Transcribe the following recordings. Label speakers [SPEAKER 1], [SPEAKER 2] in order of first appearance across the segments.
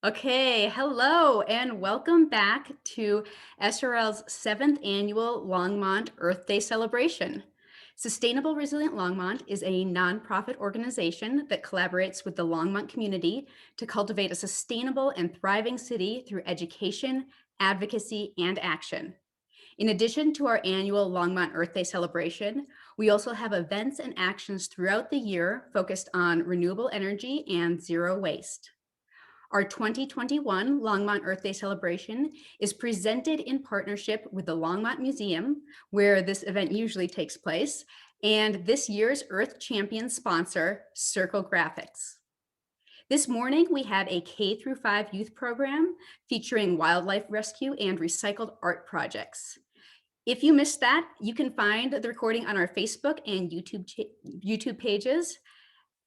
[SPEAKER 1] Okay, hello and welcome back to SRL's 7th annual Longmont Earth Day celebration. Sustainable Resilient Longmont is a nonprofit organization that collaborates with the Longmont community to cultivate a sustainable and thriving city through education, advocacy, and action. In addition to our annual Longmont Earth Day celebration, we also have events and actions throughout the year focused on renewable energy and zero waste. Our 2021 Longmont Earth Day celebration is presented in partnership with the Longmont Museum, where this event usually takes place, and this year's Earth Champion sponsor, Circle Graphics. This morning, we had a K-5 youth program featuring wildlife rescue and recycled art projects. If you missed that, you can find the recording on our Facebook and YouTube pages.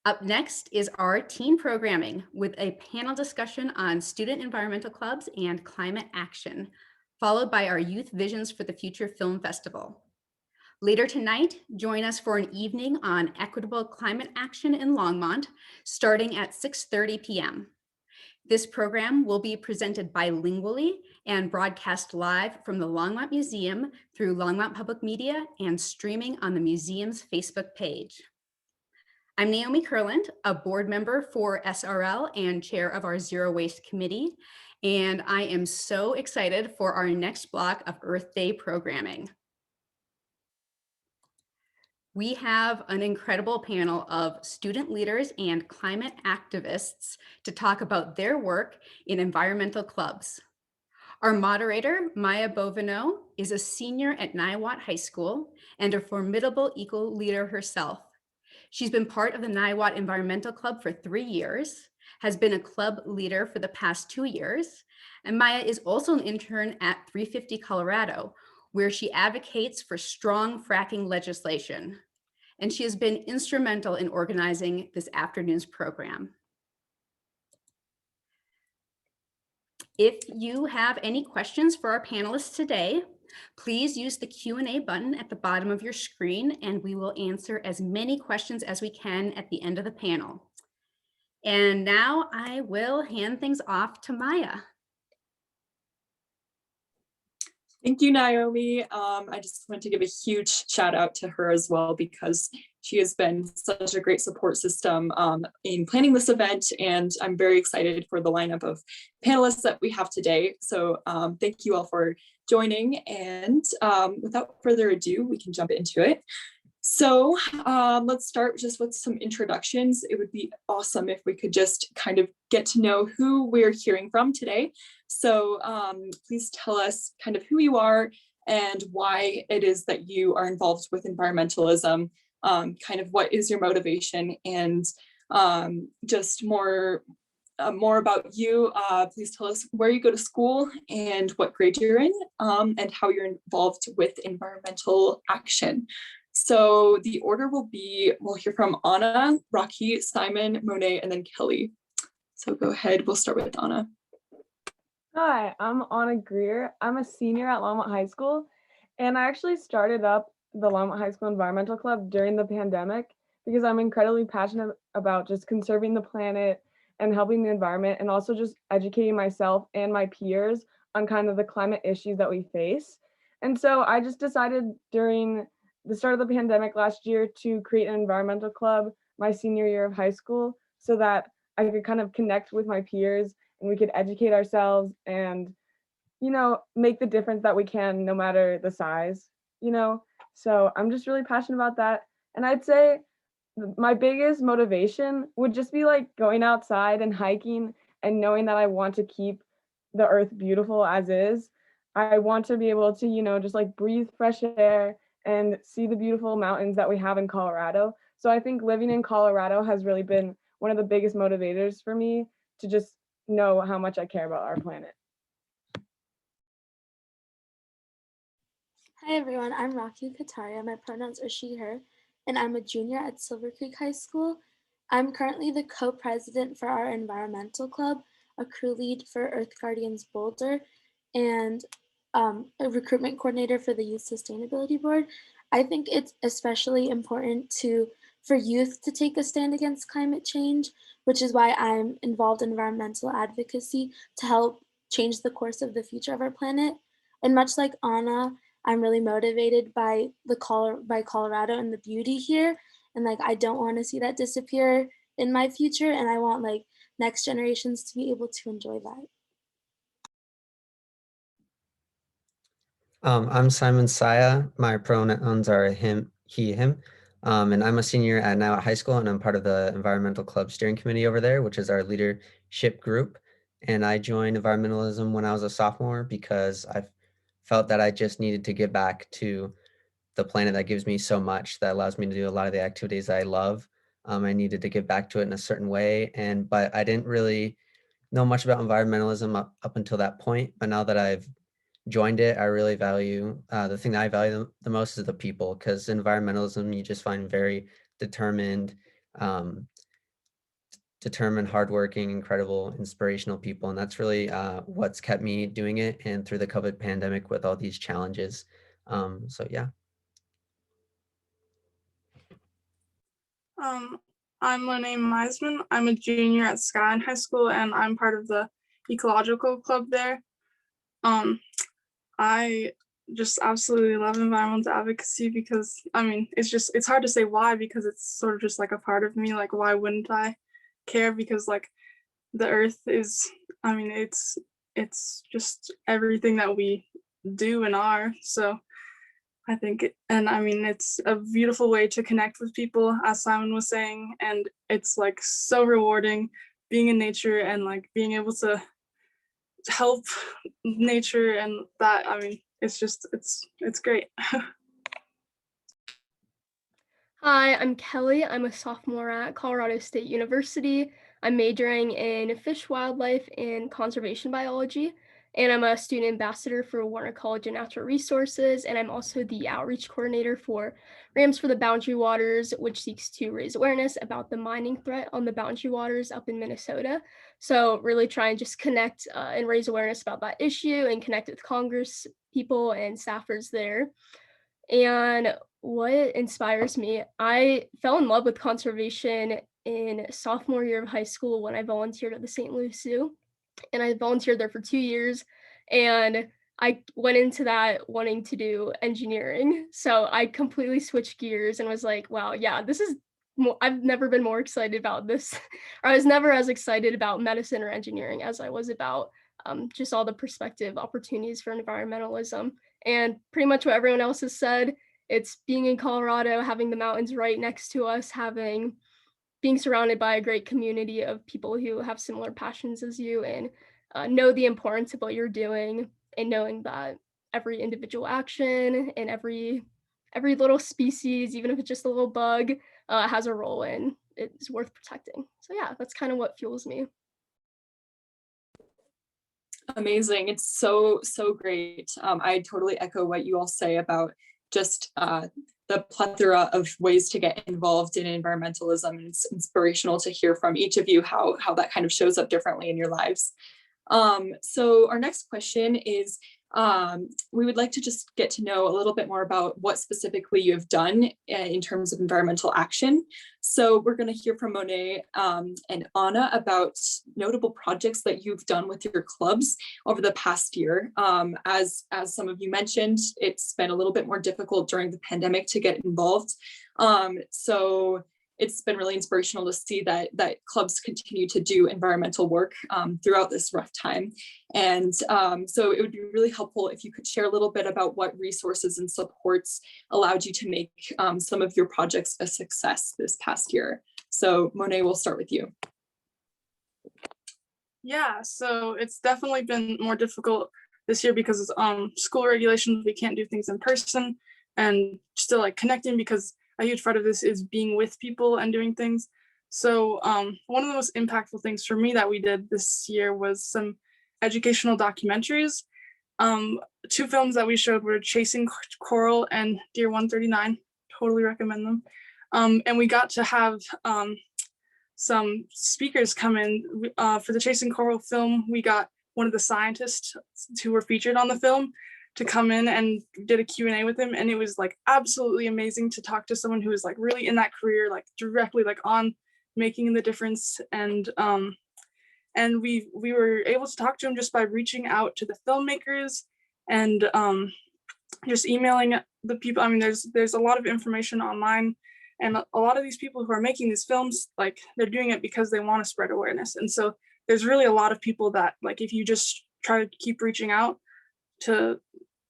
[SPEAKER 1] Up next is our teen programming with a panel discussion on student environmental clubs and climate action, followed by our Youth Visions for the Future Film Festival. Later tonight, join us for an evening on equitable climate action in Longmont, starting at 6:30 p.m. This program will be presented bilingually and broadcast live from the Longmont Museum through Longmont Public Media and streaming on the museum's Facebook page. I'm Naomi Kurland, a board member for SRL and chair of our Zero Waste Committee, and I am so excited for our next block of Earth Day programming. We have an incredible panel of student leaders and climate activists to talk about their work in environmental clubs. Our moderator, Maya Bovino, is a senior at 𝑁𝑖𝑤𝑜𝑡 High School and a formidable eco-leader herself. She's been part of the 𝑁𝑖𝑤𝑜𝑡 Environmental Club for 3 years, has been a club leader for the past 2 years, and Maya is also an intern at 350 Colorado, where she advocates for strong fracking legislation. And she has been instrumental in organizing this afternoon's program. If you have any questions for our panelists today, please use the Q&A button at the bottom of your screen, and we will answer as many questions as we can at the end of the panel. And now I will hand things off to Maya.
[SPEAKER 2] Thank you, Naomi. I just want to give a huge shout out to her as well, because she has been such a great support system in planning this event, and I'm very excited for the lineup of panelists that we have today. So thank you all for joining, and without further ado, we can jump into it. So let's start just with some introductions. It would be awesome if we could just kind of get to know who we're hearing from today. So please tell us kind of who you are and why it is that you are involved with environmentalism, kind of what is your motivation, and just more about you. Please tell us where you go to school and what grade you're in, and how you're involved with environmental action. So the order will be, we'll hear from Anna, Rakhi, Simon, Monet, and then Kelley. So go ahead, we'll start with Anna.
[SPEAKER 3] Hi, I'm Anna Greer. I'm a senior at Longmont High School, and I actually started up the Longmont High School Environmental Club during the pandemic because I'm incredibly passionate about just conserving the planet and helping the environment, and also just educating myself and my peers on kind of the climate issues that we face. And so I just decided during the start of the pandemic last year to create an environmental club my senior year of high school so that I could kind of connect with my peers and we could educate ourselves and, you know, make the difference that we can no matter the size, you know. So I'm just really passionate about that. And I'd say my biggest motivation would just be like going outside and hiking and knowing that I want to keep the earth beautiful as is. I want to be able to, you know, just like breathe fresh air and see the beautiful mountains that we have in Colorado. So I think living in Colorado has really been one of the biggest motivators for me to just know how much I care about our planet.
[SPEAKER 4] Hi everyone, I'm Rakhi Kataria. My pronouns are she, her, and I'm a junior at Silver Creek High School. I'm currently the co-president for our environmental club, a crew lead for Earth Guardians Boulder, and a recruitment coordinator for the Youth Sustainability Board. I think it's especially important to for youth to take a stand against climate change, which is why I'm involved in environmental advocacy to help change the course of the future of our planet. And much like Anna, I'm really motivated by by Colorado and the beauty here. And like I don't want to see that disappear in my future. And I want like next generations to be able to enjoy that.
[SPEAKER 5] I'm Simon Saia. My pronouns are him, he, him. And I'm a senior at now at high school, and I'm part of the environmental club steering committee over there, which is our leadership group. And I joined environmentalism when I was a sophomore because I felt that I just needed to give back to the planet that gives me so much, that allows me to do a lot of the activities I love. I needed to give back to it in a certain way, but I didn't really know much about environmentalism up until that point. But now that I've joined it, I really value, the thing that I value the most is the people, because environmentalism, you just find very determined, hardworking, incredible, inspirational people. And that's really what's kept me doing it, and through the COVID pandemic with all these challenges. So yeah.
[SPEAKER 6] I'm Monet Meisman. I'm a junior at Skyline High School, and I'm part of the ecological club there. I just absolutely love environmental advocacy because, I mean, it's hard to say why, because it's sort of just like a part of me. Like, why wouldn't I care? Because like the earth is, I mean, it's just everything that we do and are. So I think, and I mean, it's a beautiful way to connect with people, as Simon was saying, and it's like so rewarding being in nature and like being able to help nature, and that, I mean, it's great.
[SPEAKER 7] Hi, I'm Kelley. I'm a sophomore at Colorado State University. I'm majoring in fish, wildlife, and conservation biology, and I'm a student ambassador for Warner College of Natural Resources, and I'm also the outreach coordinator for Rams for the Boundary Waters, which seeks to raise awareness about the mining threat on the boundary waters up in Minnesota. So really try and just connect and raise awareness about that issue and connect with Congress people and staffers there. And what inspires me, I fell in love with conservation in sophomore year of high school when I volunteered at the St. Louis Zoo. And I volunteered there for 2 years. And I went into that wanting to do engineering. So I completely switched gears and was like, wow, yeah, this is I've never been more excited about this. Or I was never as excited about medicine or engineering as I was about just all the perspective opportunities for environmentalism. And pretty much what everyone else has said, it's being in Colorado, having the mountains right next to us, being surrounded by a great community of people who have similar passions as you, and know the importance of what you're doing, and knowing that every individual action and every little species, even if it's just a little bug, has a role in it's worth protecting. So yeah, that's kind of what fuels me.
[SPEAKER 2] Amazing. It's so great. I totally echo what you all say about just the plethora of ways to get involved in environmentalism. And it's inspirational to hear from each of you how that kind of shows up differently in your lives. So our next question is, we would like to just get to know a little bit more about what specifically you have done in terms of environmental action. So we're going to hear from Monet and Anna about notable projects that you've done with your clubs over the past year. As some of you mentioned, it's been a little bit more difficult during the pandemic to get involved. So it's been really inspirational to see that clubs continue to do environmental work throughout this rough time. And so it would be really helpful if you could share a little bit about what resources and supports allowed you to make some of your projects a success this past year. So Monet, we'll start with you.
[SPEAKER 6] Yeah, so it's definitely been more difficult this year because school regulations, we can't do things in person, and still like connecting, because a huge part of this is being with people and doing things. So one of the most impactful things for me that we did this year was some educational documentaries. 2 films that we showed were Chasing Coral and Deer 139. Totally recommend them. And we got to have some speakers come in. For the Chasing Coral film, we got one of the scientists who were featured on the film to come in and did a Q&A with him, and it was like absolutely amazing to talk to someone who was like really in that career, like directly like on making the difference. And we were able to talk to him just by reaching out to the filmmakers and just emailing the people. I mean, there's a lot of information online, and a lot of these people who are making these films, like they're doing it because they want to spread awareness. And so there's really a lot of people that, like, if you just try to keep reaching out to,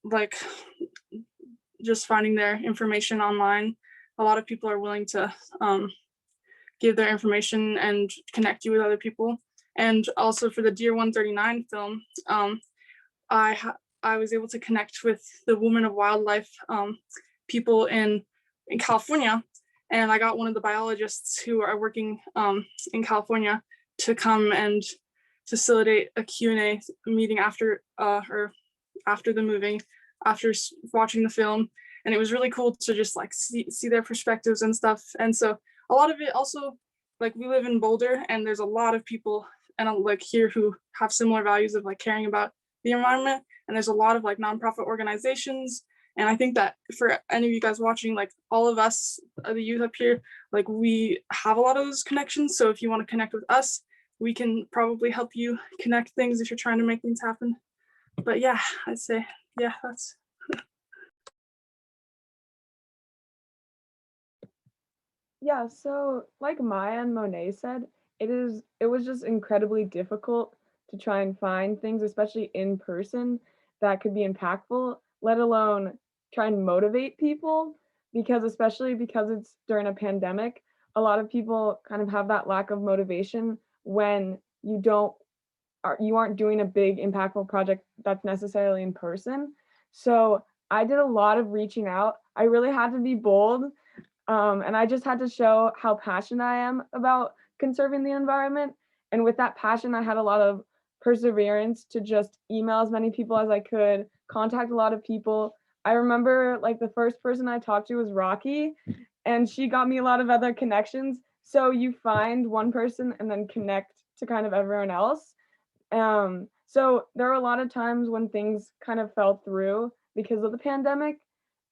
[SPEAKER 6] like, just finding their information online, a lot of people are willing to give their information and connect you with other people. And also for the Dear 139 film, I was able to connect with the Women of Wildlife people in California, and I got one of the biologists who are working in California to come and facilitate a Q&A meeting after the movie, after watching the film. And it was really cool to just like see their perspectives and stuff. And so a lot of it also, like, we live in Boulder, and there's a lot of people and like here who have similar values of like caring about the environment. And there's a lot of like nonprofit organizations. And I think that for any of you guys watching, like all of us, the youth up here, like we have a lot of those connections. So if you want to connect with us, we can probably help you connect things if you're trying to make things happen. But yeah, I'd say, yeah, that's.
[SPEAKER 3] Yeah, so like Maya and Monet said, it was just incredibly difficult to try and find things, especially in person, that could be impactful, let alone try and motivate people, because especially because it's during a pandemic, a lot of people kind of have that lack of motivation when you aren't doing a big impactful project that's necessarily in person. So I did a lot of reaching out. I really had to be bold. And I just had to show how passionate I am about conserving the environment. And with that passion, I had a lot of perseverance to just email as many people as I could, contact a lot of people. I remember like the first person I talked to was Rakhi, and she got me a lot of other connections. So you find one person and then connect to kind of everyone else. So there were a lot of times when things kind of fell through because of the pandemic,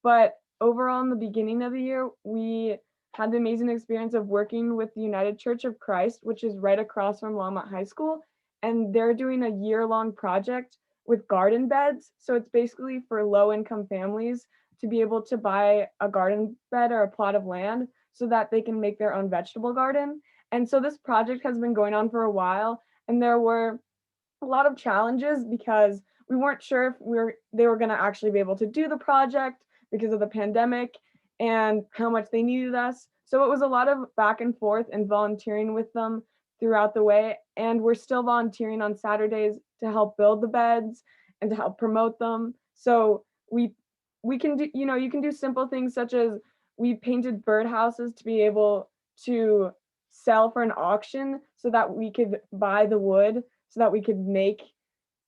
[SPEAKER 3] but overall in the beginning of the year, we had the amazing experience of working with the United Church of Christ, which is right across from Longmont High School, and they're doing a year-long project with garden beds. So it's basically for low-income families to be able to buy a garden bed or a plot of land so that they can make their own vegetable garden. And so this project has been going on for a while, and there were a lot of challenges because we weren't sure if they were going to actually be able to do the project because of the pandemic and how much they needed us. So it was a lot of back and forth and volunteering with them throughout the way. And we're still volunteering on Saturdays to help build the beds and to help promote them. So we can do, you can do simple things such as we painted birdhouses to be able to sell for an auction so that we could buy the wood so that we could make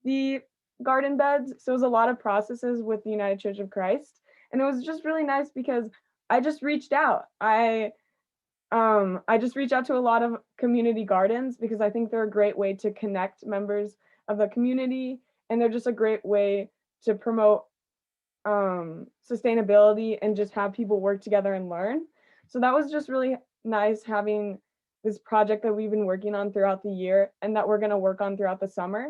[SPEAKER 3] the garden beds. So it was a lot of processes with the United Church of Christ. And it was just really nice because I just reached out. I just reached out to a lot of community gardens because I think they're a great way to connect members of the community, and they're just a great way to promote sustainability and just have people work together and learn. So that was just really nice having this project that we've been working on throughout the year and that we're going to work on throughout the summer.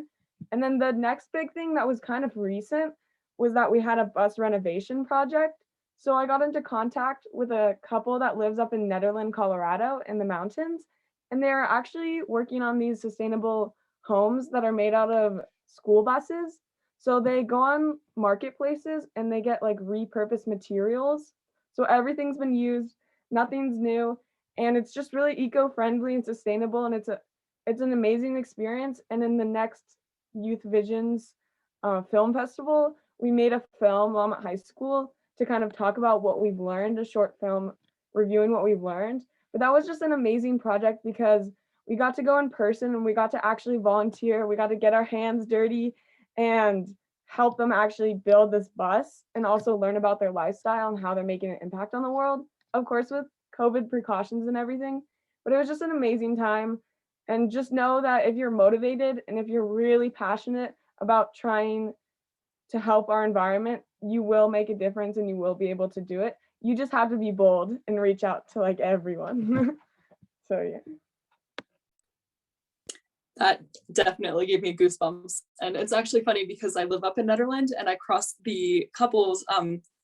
[SPEAKER 3] And then the next big thing that was kind of recent was that we had a bus renovation project. So I got into contact with a couple that lives up in Nederland, Colorado in the mountains. And they're actually working on these sustainable homes that are made out of school buses. So they go on marketplaces and they get like repurposed materials. So everything's been used, nothing's new. And it's just really eco-friendly and sustainable. And it's an amazing experience. And in the next Youth Visions film festival, we made a film, Longmont High School, to kind of talk about what we've learned, a short film reviewing what we've learned. But that was just an amazing project because we got to go in person and we got to actually volunteer. We got to get our hands dirty and help them actually build this bus and also learn about their lifestyle and how they're making an impact on the world. Of course, with COVID precautions and everything, but it was just an amazing time. And just know that if you're motivated and if you're really passionate about trying to help our environment, you will make a difference and you will be able to do it. You just have to be bold and reach out to like everyone. So yeah.
[SPEAKER 2] That definitely gave me goosebumps. And it's actually funny because I live up in Netherlands and I cross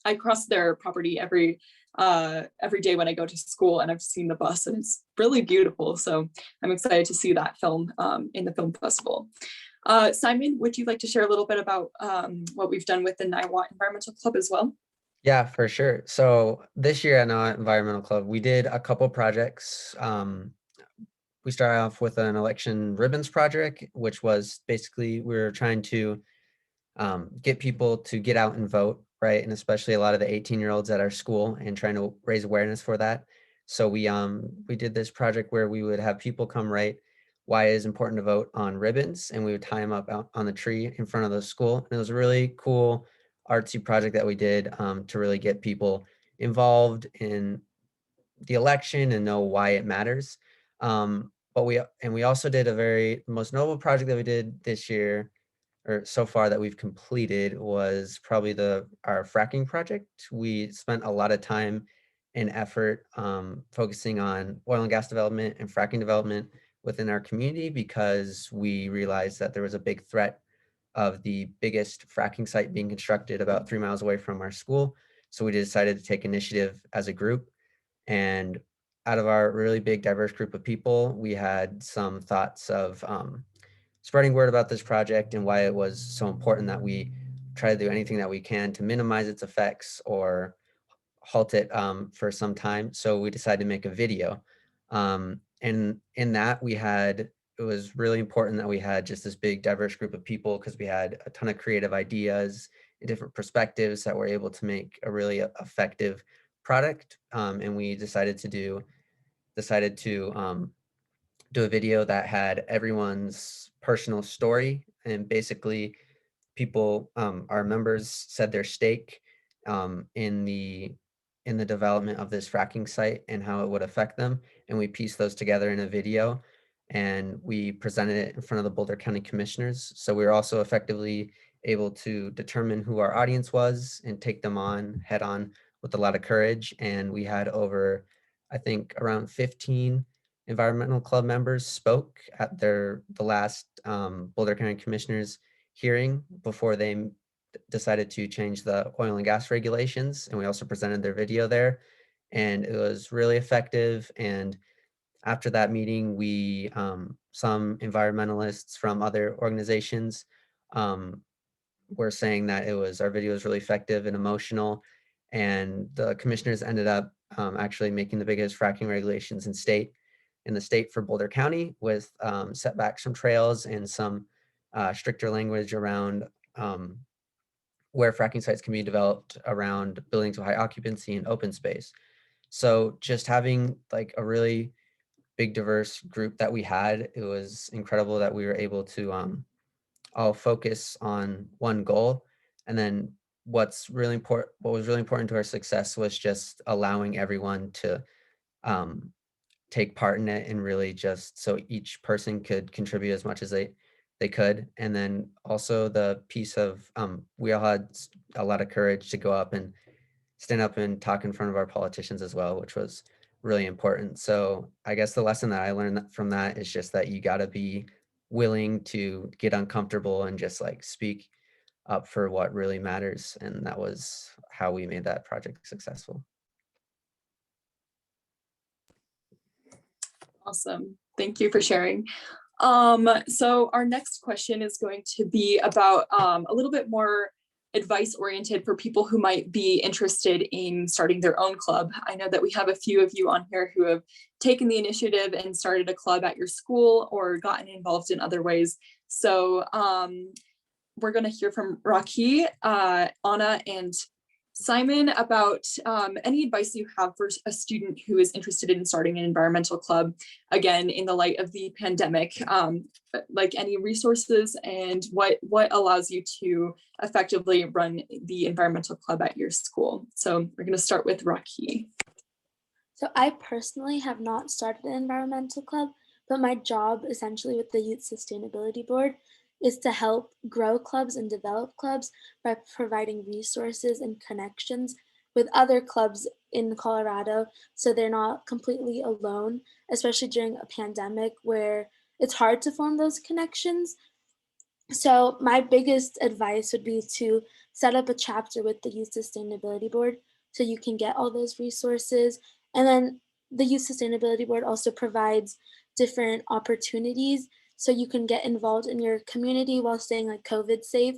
[SPEAKER 2] I cross their property every day when I go to school, and I've seen the bus and it's really beautiful. So I'm excited to see that film in the film festival. Simon, would you like to share a little bit about what we've done with the 𝐻𝑖𝑤𝑜𝑡 Environmental Club as well?
[SPEAKER 5] Yeah, for sure. So this year at 𝐻𝑖𝑤�Ｏ𝑡 Environmental Club, we did a couple projects. We started off with an election ribbons project, which was basically we were trying to get people to get out and vote, right? And especially a lot of the 18-year-olds at our school, and trying to raise awareness for that. So we did this project where we would have people come write why it is important to vote on ribbons, and we would tie them up out on the tree in front of the school. And it was a really cool artsy project that we did to really get people involved in the election and know why it matters. But we also did the most notable project that we did this year, or so far, that we've completed, was probably our fracking project. We spent a lot of time and effort focusing on oil and gas development and fracking development within our community, because we realized that there was a big threat of the biggest fracking site being constructed about 3 miles away from our school. So we decided to take initiative as a group. And out of our really big diverse group of people, we had some thoughts of spreading word about this project and why it was so important that we try to do anything that we can to minimize its effects or halt it for some time. So we decided to make a video. And in that it was really important that we had just this big diverse group of people, because we had a ton of creative ideas and different perspectives that were able to make a really effective product. And we decided to do a video that had everyone's personal story, and basically people, our members, said their stake in the development of this fracking site and how it would affect them, and we pieced those together in a video and we presented it in front of the Boulder County Commissioners. So we were also effectively able to determine who our audience was and take them on head on with a lot of courage. And we had over, I think, around 15 environmental club members spoke at the last Boulder County Commissioners hearing before they decided to change the oil and gas regulations. And we also presented their video there, and it was really effective. And after that meeting, we some environmentalists from other organizations were saying that our video was really effective and emotional. And the commissioners ended up actually making the biggest fracking regulations in the state for Boulder County, with setbacks from trails and some stricter language around where fracking sites can be developed around buildings with high occupancy and open space. So just having like a really big diverse group that we had, it was incredible that we were able to all focus on one goal. And then what was really important to our success was just allowing everyone to take part in it, and really just so each person could contribute as much as they could. And then also the piece of we all had a lot of courage to go up and stand up and talk in front of our politicians as well, which was really important. So I guess the lesson that I learned from that is just that you got to be willing to get uncomfortable and just like speak up for what really matters. And that was how we made that project successful.
[SPEAKER 2] Awesome. Thank you for sharing. So our next question is going to be about a little bit more advice oriented for people who might be interested in starting their own club. I know that we have a few of you on here who have taken the initiative and started a club at your school or gotten involved in other ways. So we're going to hear from Rakhi, Anna, and Simon about any advice you have for a student who is interested in starting an environmental club, again, in the light of the pandemic, like any resources and what allows you to effectively run the environmental club at your school. So we're going to start with Rakhi.
[SPEAKER 4] So I personally have not started an environmental club, but my job essentially with the Youth Sustainability Board is to help grow clubs and develop clubs by providing resources and connections with other clubs in Colorado so they're not completely alone, especially during a pandemic where it's hard to form those connections. So my biggest advice would be to set up a chapter with the Youth Sustainability Board so you can get all those resources. And then the Youth Sustainability Board also provides different opportunities so you can get involved in your community while staying like COVID safe.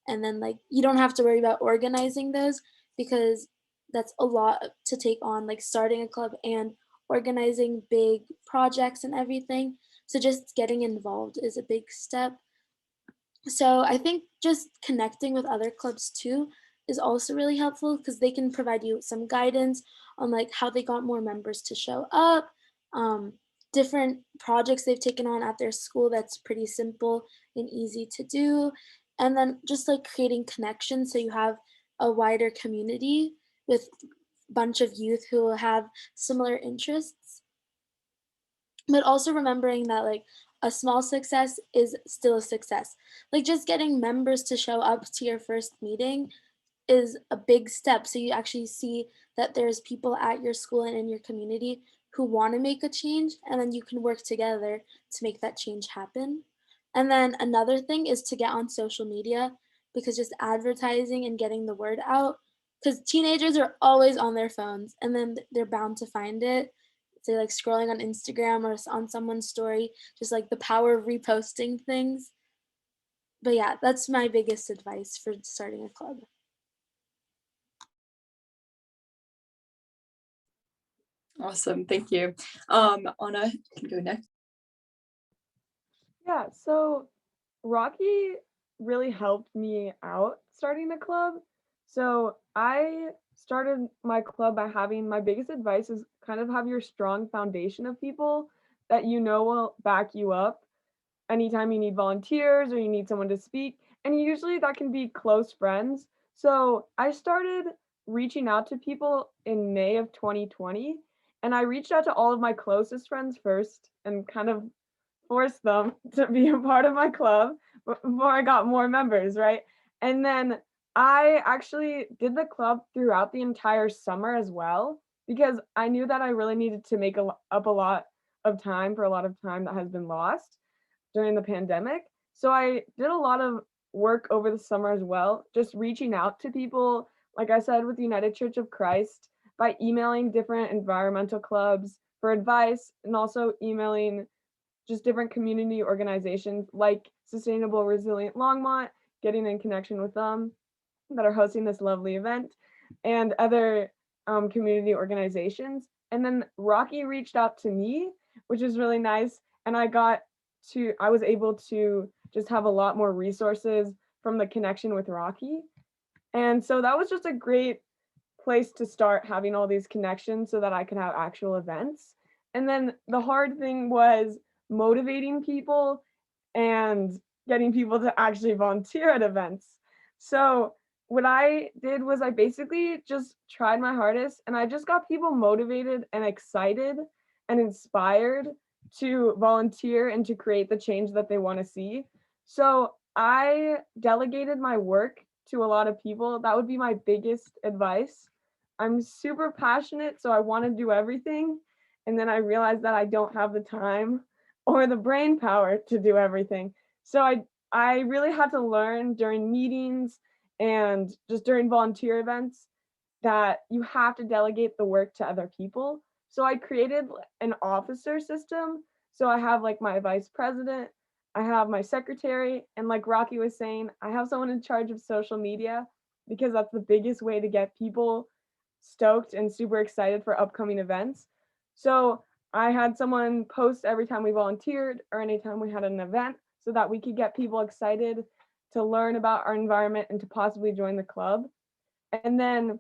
[SPEAKER 4] And then like you don't have to worry about organizing those because that's a lot to take on, like starting a club and organizing big projects and everything. So just getting involved is a big step. So I think just connecting with other clubs too is also really helpful because they can provide you some guidance on like how they got more members to show up, um, different projects they've taken on at their school that's pretty simple and easy to do, and then just like creating connections so you have a wider community with a bunch of youth who will have similar interests, but also remembering that like a small success is still a success. Like just getting members to show up to your first meeting is a big step. So you actually see that there's people at your school and in your community who want to make a change, and then you can work together to make that change happen. And then another thing is to get on social media because just advertising and getting the word out, because teenagers are always on their phones and then they're bound to find it. They're like scrolling on Instagram or on someone's story, just like the power of reposting things. But yeah, that's my biggest advice for starting a club.
[SPEAKER 2] Awesome, thank you. Anna, you can go next.
[SPEAKER 3] Yeah, so Rocky really helped me out starting the club. So I started my club by having my biggest advice is kind of have your strong foundation of people that you know will back you up anytime you need volunteers or you need someone to speak. And usually that can be close friends. So I started reaching out to people in May of 2020. And I reached out to all of my closest friends first and kind of forced them to be a part of my club before I got more members, right? And then I actually did the club throughout the entire summer as well because I knew that I really needed to make up a lot of time for a lot of time that has been lost during the pandemic. So I did a lot of work over the summer as well, just reaching out to people, like I said, with the United Church of Christ, by emailing different environmental clubs for advice and also emailing just different community organizations like Sustainable Resilient Longmont, getting in connection with them that are hosting this lovely event, and other community organizations. And then Rocky reached out to me, which is really nice. And I was able to just have a lot more resources from the connection with Rocky. And so that was just a great place to start having all these connections so that I could have actual events. And then the hard thing was motivating people and getting people to actually volunteer at events. So what I did was I basically just tried my hardest and I just got people motivated and excited and inspired to volunteer and to create the change that they want to see. So I delegated my work to a lot of people. That would be my biggest advice. I'm super passionate, so I want to do everything. And then I realized that I don't have the time or the brain power to do everything. So I really had to learn during meetings and just during volunteer events that you have to delegate the work to other people. So I created an officer system. So I have like my vice president, I have my secretary, and like Rocky was saying, I have someone in charge of social media because that's the biggest way to get people stoked and super excited for upcoming events. So I had someone post every time we volunteered or anytime we had an event so that we could get people excited to learn about our environment and to possibly join the club. And then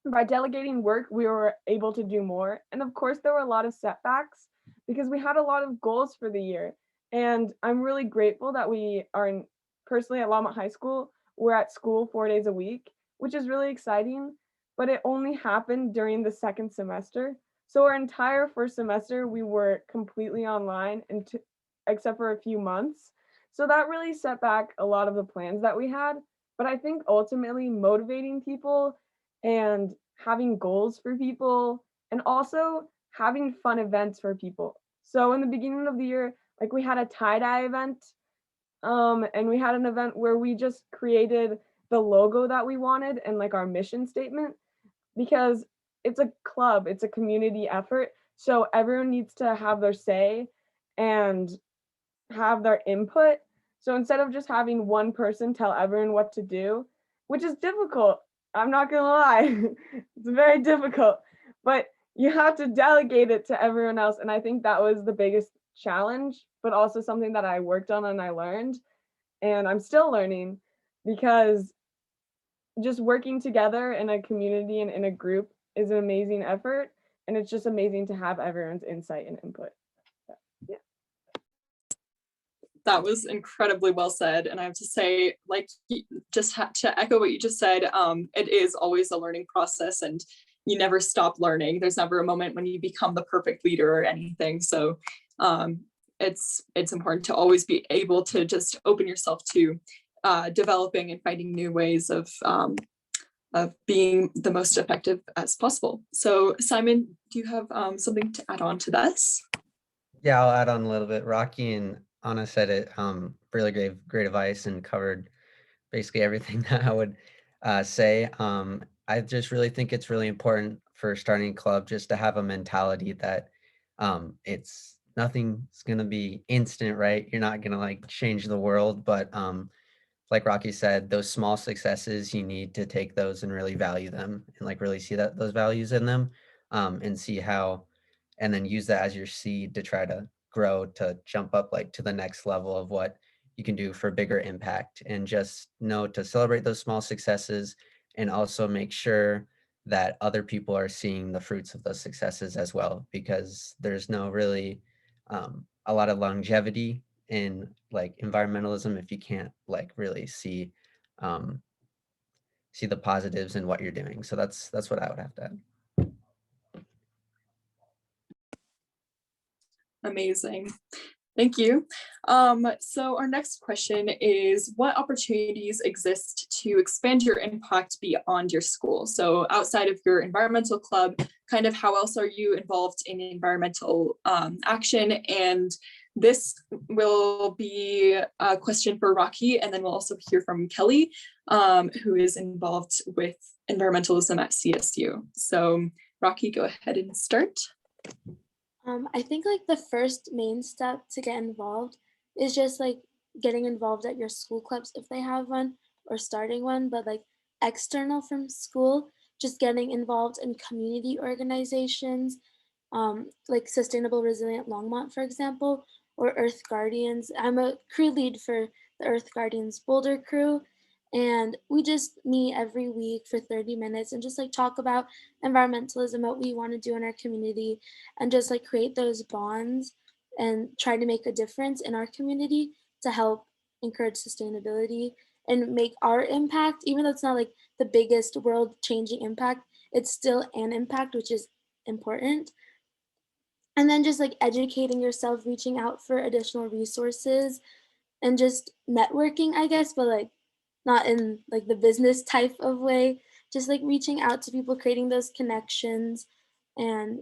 [SPEAKER 3] by delegating work, we were able to do more. And of course, there were a lot of setbacks because we had a lot of goals for the year. And I'm really grateful that we are personally at Longmont High School, we're at school 4 days a week, which is really exciting, but it only happened during the second semester. So our entire first semester, we were completely online except for a few months. So that really set back a lot of the plans that we had. But I think ultimately motivating people and having goals for people and also having fun events for people. So in the beginning of the year, like we had a tie-dye event, and we had an event where we just created the logo that we wanted and like our mission statement, because it's a club, it's a community effort. So everyone needs to have their say and have their input. So instead of just having one person tell everyone what to do, which is difficult, I'm not gonna lie, it's very difficult, but you have to delegate it to everyone else. And I think that was the biggest challenge, but also something that I worked on and I learned, and I'm still learning, because just working together in a community and in a group is an amazing effort. And it's just amazing to have everyone's insight and input. Yeah.
[SPEAKER 2] That was incredibly well said. And I have to say, like, to echo what you just said, it is always a learning process and you never stop learning. There's never a moment when you become the perfect leader or anything. So it's important to always be able to just open yourself to developing and finding new ways of being the most effective as possible. So Simon, do you have something to add on to this?
[SPEAKER 5] Yeah, I'll add on a little bit. Rakhi and Anna said it really great advice and covered basically everything that I would say. I just really think it's really important for starting a club just to have a mentality that it's nothing's gonna be instant, right? You're not gonna like change the world, but like Rakhi said, those small successes, you need to take those and really value them and like really see that those values in them, and see how, and then use that as your seed to try to grow to jump up like to the next level of what you can do for bigger impact. And just know to celebrate those small successes and also make sure that other people are seeing the fruits of those successes as well, because there's no really a lot of longevity in like environmentalism if you can't like really see see the positives in what you're doing. So that's what I would have to add.
[SPEAKER 2] Amazing. Thank you. So our next question is, what opportunities exist to expand your impact beyond your school? So outside of your environmental club, kind of how else are you involved in environmental action? And this will be a question for Rakhi, and then we'll also hear from Kelley, who is involved with environmentalism at CSU. So Rakhi, go ahead and start.
[SPEAKER 4] I think like the first main step to get involved is just like getting involved at your school clubs if they have one, or starting one, but like external from school, just getting involved in community organizations, like Sustainable Resilient Longmont, for example, or Earth Guardians. I'm a crew lead for the Earth Guardians Boulder crew, and we just meet every week for 30 minutes and just like talk about environmentalism, what we want to do in our community, and just like create those bonds and try to make a difference in our community to help encourage sustainability and make our impact, even though it's not like the biggest world changing impact, it's still an impact, which is important. And then just like educating yourself, reaching out for additional resources, and just networking, I guess, but like not in like the business type of way, just like reaching out to people, creating those connections and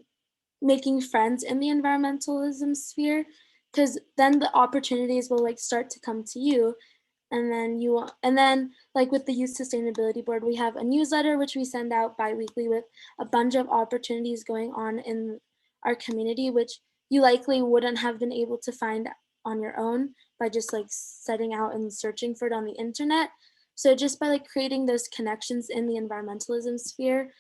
[SPEAKER 4] making friends in the environmentalism sphere, because then the opportunities will like start to come to you. And then like with the youth sustainability board, we have a newsletter which we send out bi-weekly with a bunch of opportunities going on in our community, which you likely wouldn't have been able to find on your own by just like setting out and searching for it on the internet. So just by like creating those connections in the environmentalism sphere,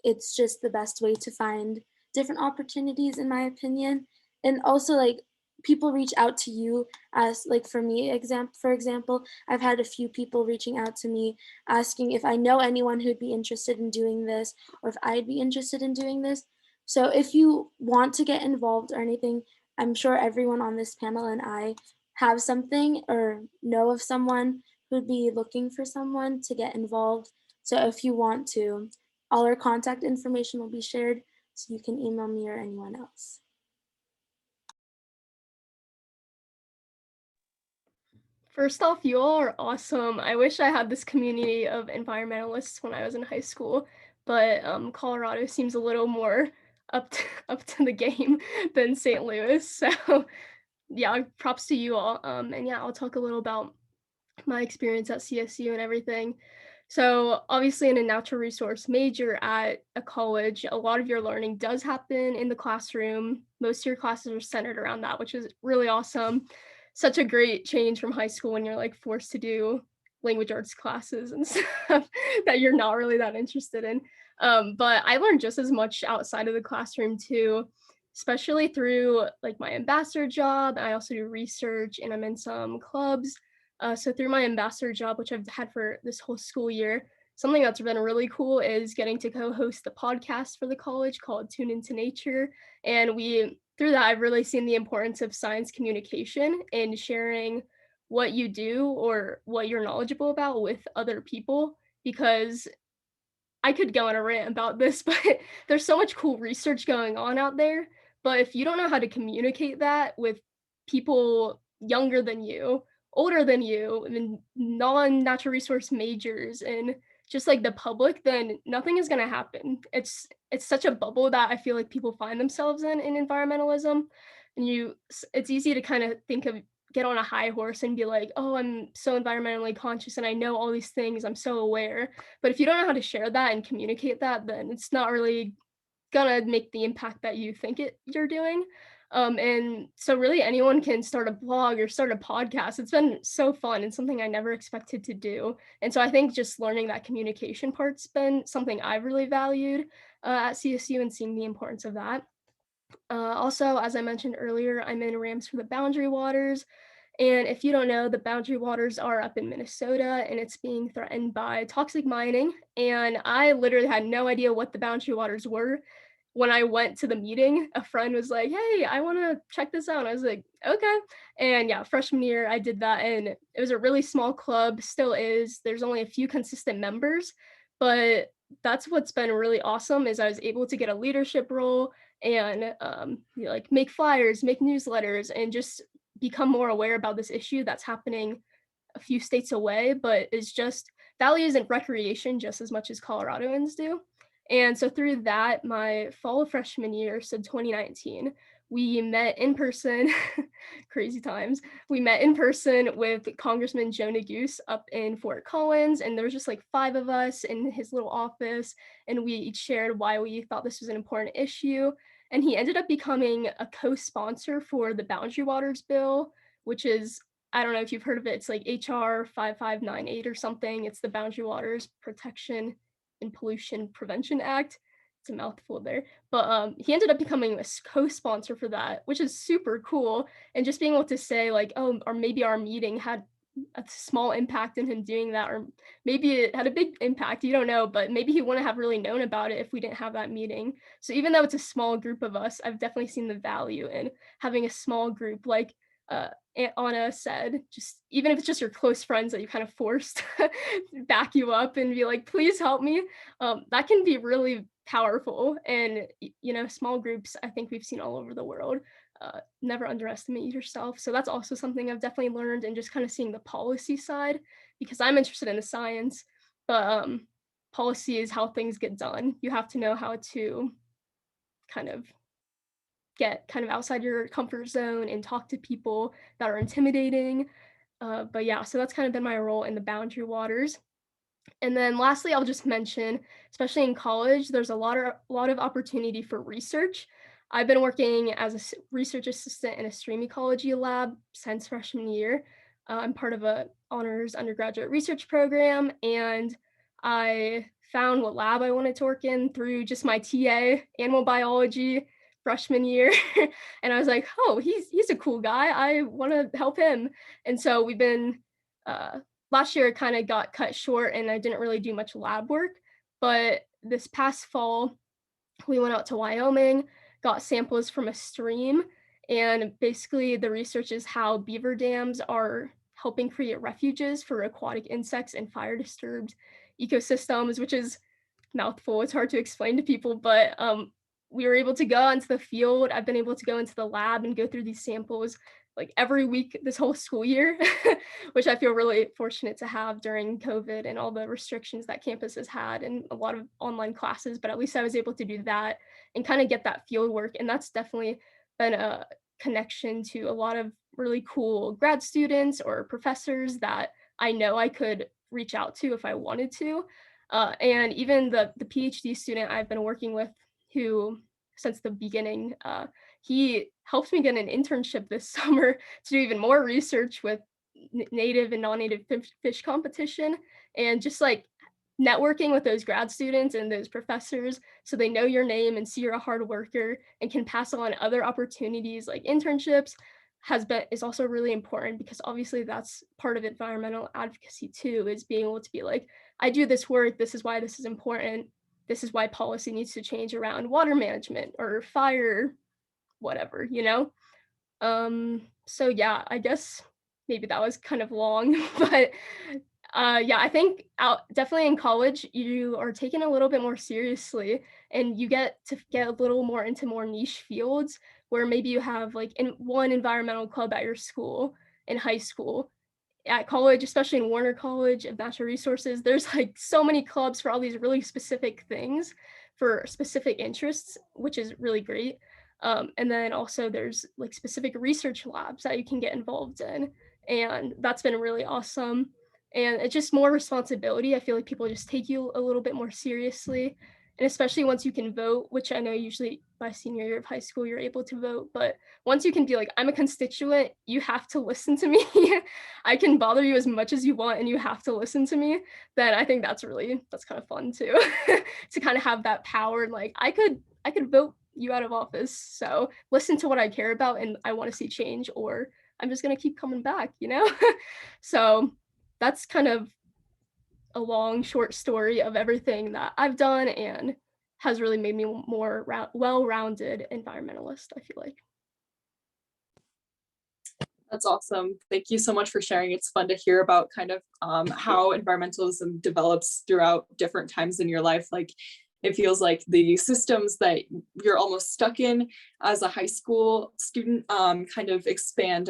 [SPEAKER 4] it's just the best way to find different opportunities, in my opinion. And also like people reach out to you, as like for me, for example, I've had a few people reaching out to me asking if I know anyone who'd be interested in doing this, or if I'd be interested in doing this. So if you want to get involved or anything, I'm sure everyone on this panel and I have something or know of someone who'd be looking for someone to get involved. So if you want to, all our contact information will be shared, so you can email me or anyone else.
[SPEAKER 7] First off, you all are awesome. I wish I had this community of environmentalists when I was in high school, but Colorado seems a little more up to, up to the game than St. Louis. So yeah, props to you all. And yeah, I'll talk a little about my experience at CSU and everything. So obviously in a natural resource major at a college, a lot of your learning does happen in the classroom. Most of your classes are centered around that, which is really awesome. Such a great change from high school when you're like forced to do language arts classes and stuff that you're not really that interested in. But I learned just as much outside of the classroom too, especially through like my ambassador job. I also do research and I'm in some clubs. So through my ambassador job, which I've had for this whole school year, something that's been really cool is getting to co-host the podcast for the college called Tune Into Nature. And through that, I've really seen the importance of science communication and sharing what you do or what you're knowledgeable about with other people, because I could go on a rant about this, but there's so much cool research going on out there. But if you don't know how to communicate that with people younger than you, older than you, and non-natural resource majors, and just like the public, then nothing is gonna happen. It's such a bubble that I feel like people find themselves in environmentalism, and it's easy to kind of get on a high horse and be like, oh, I'm so environmentally conscious and I know all these things, I'm so aware. But if you don't know how to share that and communicate that, then it's not really gonna make the impact that you think you're doing. And so really anyone can start a blog or start a podcast. It's been so fun and something I never expected to do. And so I think just learning that communication part's been something I've really valued at CSU and seeing the importance of that. Also, as I mentioned earlier, I'm in RAMS for the Boundary Waters. And if you don't know, the Boundary Waters are up in Minnesota and it's being threatened by toxic mining. And I literally had no idea what the Boundary Waters were. When I went to the meeting, a friend was like, hey, I want to check this out. And I was like, okay. And yeah, freshman year, I did that. And it was a really small club, still is. There's only a few consistent members, but that's what's been really awesome is I was able to get a leadership role and like make flyers, make newsletters, and just become more aware about this issue that's happening a few states away, but is just values and recreation just as much as Coloradoans do. And so through that, my fall of freshman year, so 2019, we met in person, crazy times. We met in person with Congressman Joe Neguse up in Fort Collins, and there was just like 5 of us in his little office, and we each shared why we thought this was an important issue. And he ended up becoming a co-sponsor for the Boundary Waters bill, which is, I don't know if you've heard of it, it's like HR 5598 or something. It's the Boundary Waters Protection and Pollution Prevention Act. It's a mouthful there. But he ended up becoming a co-sponsor for that, which is super cool. And just being able to say like, oh, or maybe our meeting had a small impact in him doing that, or maybe it had a big impact, you don't know, but maybe he wouldn't have really known about it if we didn't have that meeting. So even though it's a small group of us, I've definitely seen the value in having a small group, like Aunt Anna said, just even if it's just your close friends that you kind of forced to back you up and be like, please help me, that can be really powerful. And small groups, I think we've seen all over the world. Never underestimate yourself. So that's also something I've definitely learned, and just kind of seeing the policy side, because I'm interested in the science, but policy is how things get done. You have to know how to kind of get kind of outside your comfort zone and talk to people that are intimidating. But yeah, so that's kind of been my role in the Boundary Waters. And then lastly, I'll just mention, especially in college, there's a lot of opportunity for research. I've been working as a research assistant in a stream ecology lab since freshman year. I'm part of a honors undergraduate research program, and I found what lab I wanted to work in through just my TA, animal biology, freshman year. And I was like, oh, he's a cool guy. I want to help him. And so we've been last year it kind of got cut short and I didn't really do much lab work, but this past fall, we went out to Wyoming, got samples from a stream, and basically the research is how beaver dams are helping create refuges for aquatic insects and fire disturbed ecosystems, which is mouthful. It's hard to explain to people, but we were able to go into the field. I've been able to go into the lab and go through these samples like every week this whole school year, which I feel really fortunate to have during COVID and all the restrictions that campus has had and a lot of online classes, but at least I was able to do that and kind of get that field work. And that's definitely been a connection to a lot of really cool grad students or professors that I know I could reach out to if I wanted to. And even the PhD student I've been working with who since the beginning, he helped me get an internship this summer to do even more research with native and non-native fish competition and just like networking with those grad students and those professors so they know your name and see you're a hard worker and can pass on other opportunities like internships is also really important because obviously that's part of environmental advocacy too, is being able to be like, I do this work, this is why this is important, this is why policy needs to change around water management or fire, whatever, you know? So yeah, I guess maybe that was kind of long, but yeah, I think definitely in college, you are taken a little bit more seriously and you get to get a little more into more niche fields where maybe you have like one environmental club at your school in high school. At college, especially in Warner College of Natural Resources, there's like so many clubs for all these really specific things for specific interests, which is really great. And then also there's like specific research labs that you can get involved in. And that's been really awesome. And it's just more responsibility. I feel like people just take you a little bit more seriously. And especially once you can vote, which I know usually by senior year of high school, you're able to vote. But once you can be like, I'm a constituent, you have to listen to me. I can bother you as much as you want and you have to listen to me. Then I think that's kind of fun too, to kind of have that power. And like, I could vote you out of office. So listen to what I care about and I want to see change, or I'm just going to keep coming back, you know? So that's kind of a long, short story of everything that I've done and has really made me more well-rounded environmentalist, I feel like.
[SPEAKER 2] That's awesome. Thank you so much for sharing. It's fun to hear about kind of how environmentalism develops throughout different times in your life. Like, it feels like the systems that you're almost stuck in as a high school student kind of expand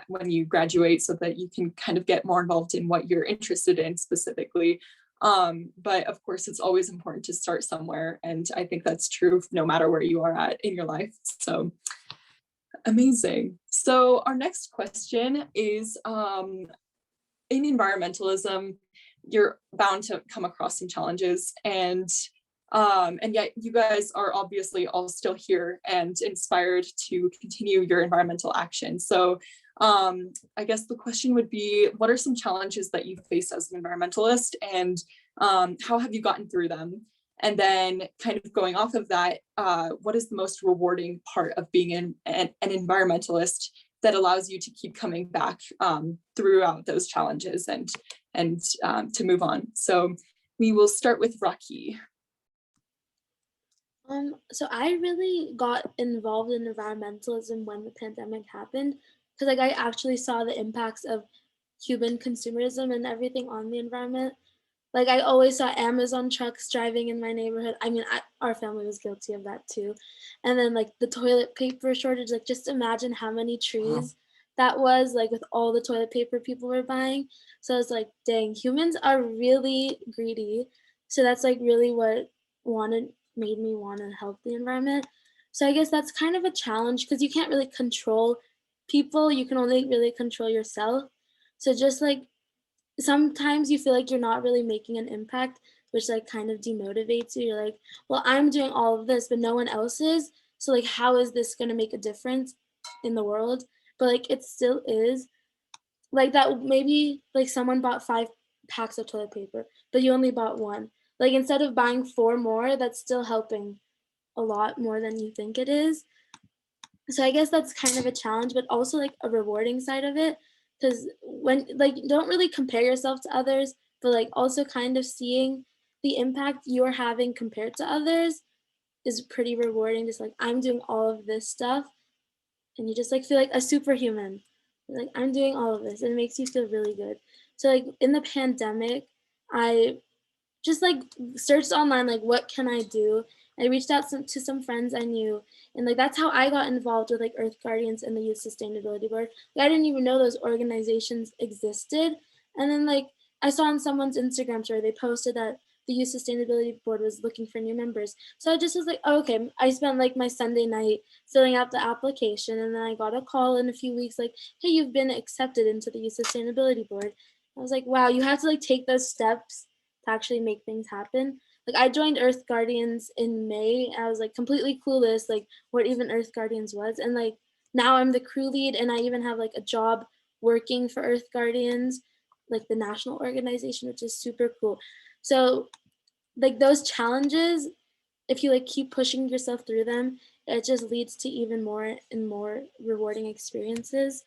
[SPEAKER 2] when you graduate so that you can kind of get more involved in what you're interested in specifically. But of course, it's always important to start somewhere. And I think that's true no matter where you are at in your life. So amazing. So our next question is, in environmentalism, you're bound to come across some challenges, and yet you guys are obviously all still here and inspired to continue your environmental action. So I guess the question would be, what are some challenges that you face as an environmentalist, and how have you gotten through them? And then kind of going off of that, what is the most rewarding part of being an environmentalist that allows you to keep coming back throughout those challenges and to move on? So we will start with Rakhi.
[SPEAKER 4] So I really got involved in environmentalism when the pandemic happened, because like I actually saw the impacts of human consumerism and everything on the environment. Like I always saw Amazon trucks driving in my neighborhood. I mean, our family was guilty of that too. And then like the toilet paper shortage, like just imagine how many trees that was, like with all the toilet paper people were buying. So it's like, dang, humans are really greedy. So that's like really what made me want to help the environment. So I guess that's kind of a challenge because you can't really control people. You can only really control yourself. So just like sometimes you feel like you're not really making an impact, which like kind of demotivates you. You're like, well, I'm doing all of this, but no one else is. So like, how is this going to make a difference in the world? But like, it still is. Like that maybe like someone bought 5 packs of toilet paper, but you only bought 1. Like instead of buying 4 more, that's still helping a lot more than you think it is. So I guess that's kind of a challenge, but also like a rewarding side of it. Because when like don't really compare yourself to others, but like also kind of seeing the impact you're having compared to others is pretty rewarding. Just like I'm doing all of this stuff and you just like feel like a superhuman. Like I'm doing all of this and it makes you feel really good. So like in the pandemic, I just like searched online like what can I do, I reached out to some friends I knew, and like that's how I got involved with like Earth Guardians and the Youth Sustainability Board. Like, I didn't even know those organizations existed, and then like I saw on someone's Instagram story they posted that the Youth Sustainability Board was looking for new members. So I just was like, oh, okay. I spent like my Sunday night filling out the application, and then I got a call in a few weeks like, hey, you've been accepted into the Youth Sustainability Board. I was like, wow, you have to like take those steps to actually make things happen. Like I joined Earth Guardians in May. And I was like completely clueless like what even Earth Guardians was, and like now I'm the crew lead, and I even have like a job working for Earth Guardians, like the national organization, which is super cool. So like those challenges, if you like keep pushing yourself through them, it just leads to even more and more rewarding experiences.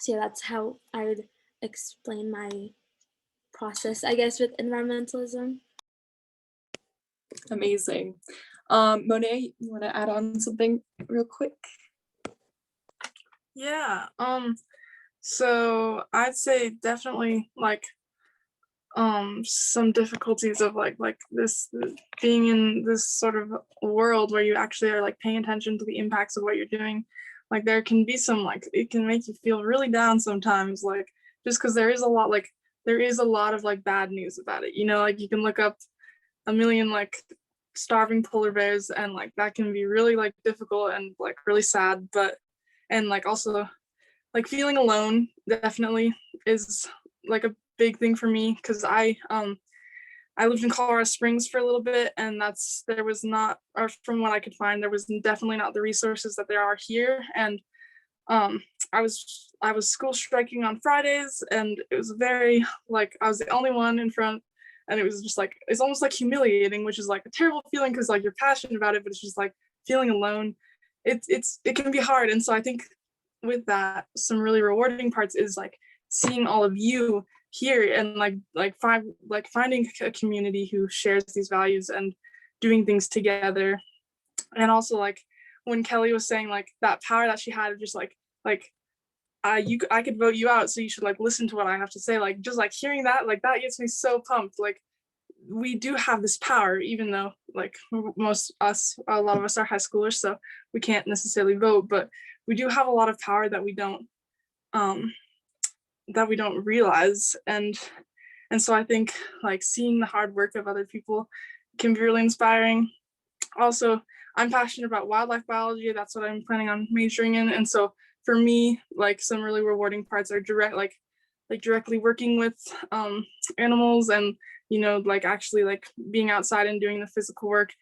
[SPEAKER 4] So yeah, that's how I would explain my process, I guess, with environmentalism.
[SPEAKER 2] Amazing. Monet, you want to add on something real quick?
[SPEAKER 6] Yeah. So I'd say definitely like some difficulties of like this being in this sort of world where you actually are like paying attention to the impacts of what you're doing. Like there can be some like it can make you feel really down sometimes, like just because there is a lot of like bad news about it, you know, like you can look up a million like starving polar bears, and like that can be really like difficult and like really sad, but and like also like feeling alone definitely is like a big thing for me, because I lived in Colorado Springs for a little bit, and there was not, or from what I could find, there was definitely not the resources that there are here. And I was school striking on Fridays, and it was very like I was the only one in front, and it was just like it's almost like humiliating, which is like a terrible feeling because like you're passionate about it, but it's just like feeling alone. It can be hard, and so I think with that, some really rewarding parts is like seeing all of you here and finding a community who shares these values and doing things together. And also like when Kelley was saying like that power that she had of just like I could vote you out, so you should like listen to what I have to say, like just like hearing that, like that gets me so pumped. Like we do have this power, even though like a lot of us are high schoolers, so we can't necessarily vote, but we do have a lot of power that we don't realize. And so I think like seeing the hard work of other people can be really inspiring. Also, I'm passionate about wildlife biology. That's what I'm planning on majoring in. And so for me, like some really rewarding parts are directly working with animals, and you know, like actually like being outside and doing the physical work.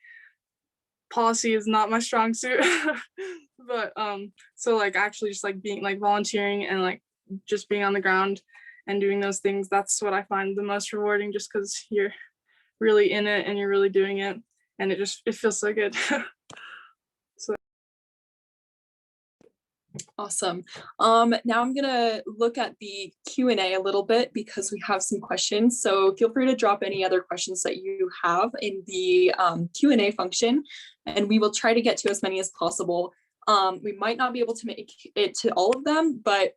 [SPEAKER 6] Policy is not my strong suit, but so like actually just like being like volunteering and like just being on the ground and doing those things, that's what I find the most rewarding, just because you're really in it and you're really doing it, and it feels so good. So
[SPEAKER 2] awesome. Now I'm gonna look at the Q&A a little bit because we have some questions, so feel free to drop any other questions that you have in the Q&A function, and we will try to get to as many as possible. We might not be able to make it to all of them, but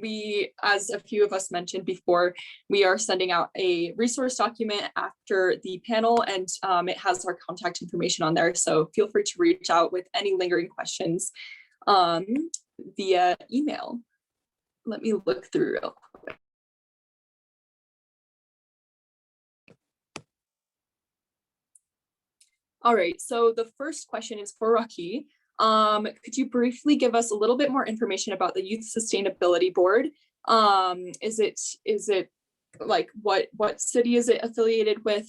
[SPEAKER 2] we, as a few of us mentioned before, we are sending out a resource document after the panel, and it has our contact information on there, so feel free to reach out with any lingering questions via email. Let me look through real quick. All right, so the first question is for Rakhi. Could you briefly give us a little bit more information about the Youth Sustainability Board? Is it like what city is it affiliated with?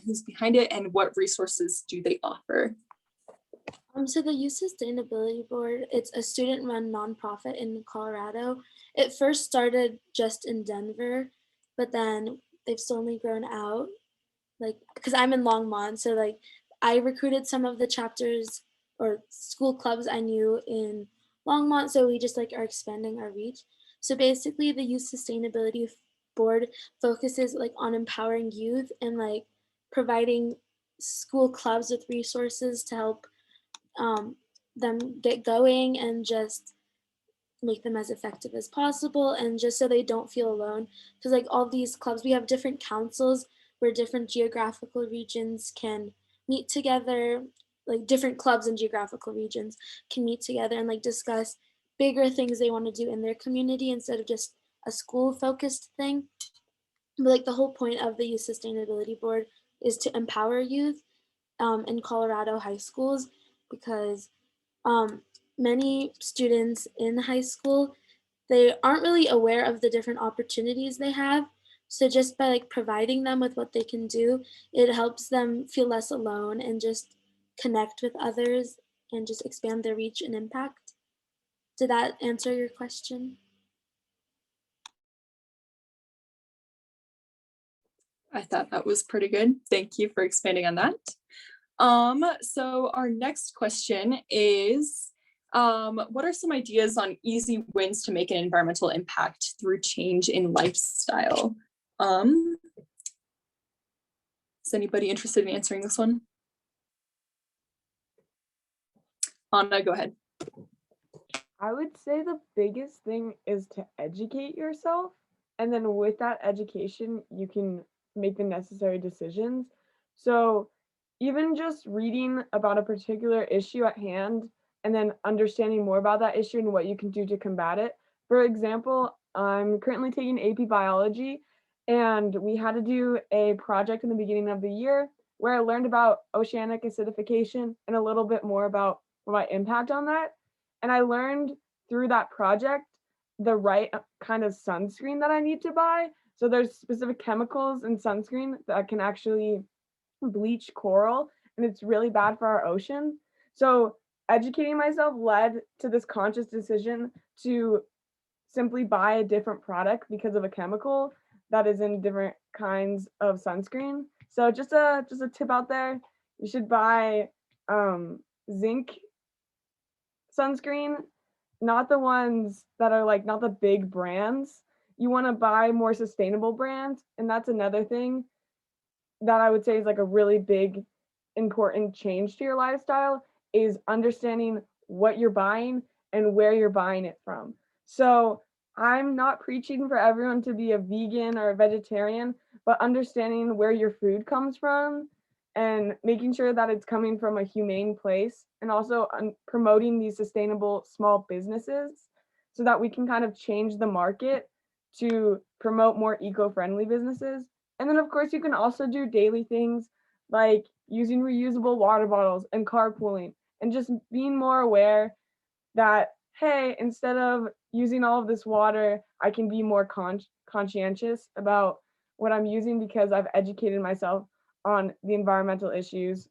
[SPEAKER 2] Who's behind it, and what resources do they offer?
[SPEAKER 4] So the Youth Sustainability Board, it's a student-run nonprofit in Colorado. It first started just in Denver, but then they've slowly grown out. Like, because I'm in Longmont, so like I recruited some of the chapters or school clubs I knew in Longmont, so we just like are expanding our reach. So basically, the Youth Sustainability Board focuses like on empowering youth and like providing school clubs with resources to help them get going and just make them as effective as possible, and just so they don't feel alone, because like all these clubs, we have different councils where different geographical regions can meet together, like different clubs in geographical regions can meet together and like discuss bigger things they want to do in their community instead of just a school focused thing. But like the whole point of the Youth Sustainability Board is to empower youth in Colorado high schools because um, many students in high school, they aren't really aware of the different opportunities they have. So just by like providing them with what they can do, it helps them feel less alone and just connect with others and just expand their reach and impact. Did that answer your question?
[SPEAKER 2] I thought that was pretty good. Thank you for expanding on that. So our next question is, what are some ideas on easy wins to make an environmental impact through change in lifestyle? Is anybody interested in answering this one? Anna, go ahead.
[SPEAKER 3] I would say the biggest thing is to educate yourself. And then with that education, you can make the necessary decisions. So even just reading about a particular issue at hand and then understanding more about that issue and what you can do to combat it. For example, I'm currently taking AP Biology, and we had to do a project in the beginning of the year where I learned about oceanic acidification and a little bit more about my impact on that. And I learned through that project the right kind of sunscreen that I need to buy. So there's specific chemicals in sunscreen that can actually bleach coral, and it's really bad for our ocean. So educating myself led to this conscious decision to simply buy a different product because of a chemical that is in different kinds of sunscreen. So just a tip out there, you should buy zinc sunscreen, not the ones that are like not the big brands. You want to buy more sustainable brands, and that's another thing that I would say is like a really big important change to your lifestyle is understanding what you're buying and where you're buying it from. So I'm not preaching for everyone to be a vegan or a vegetarian, but understanding where your food comes from and making sure that it's coming from a humane place, and also promoting these sustainable small businesses so that we can kind of change the market to promote more eco-friendly businesses. And then of course you can also do daily things like using reusable water bottles and carpooling, and just being more aware that, hey, instead of using all of this water, I can be more conscientious about what I'm using because I've educated myself on the environmental issues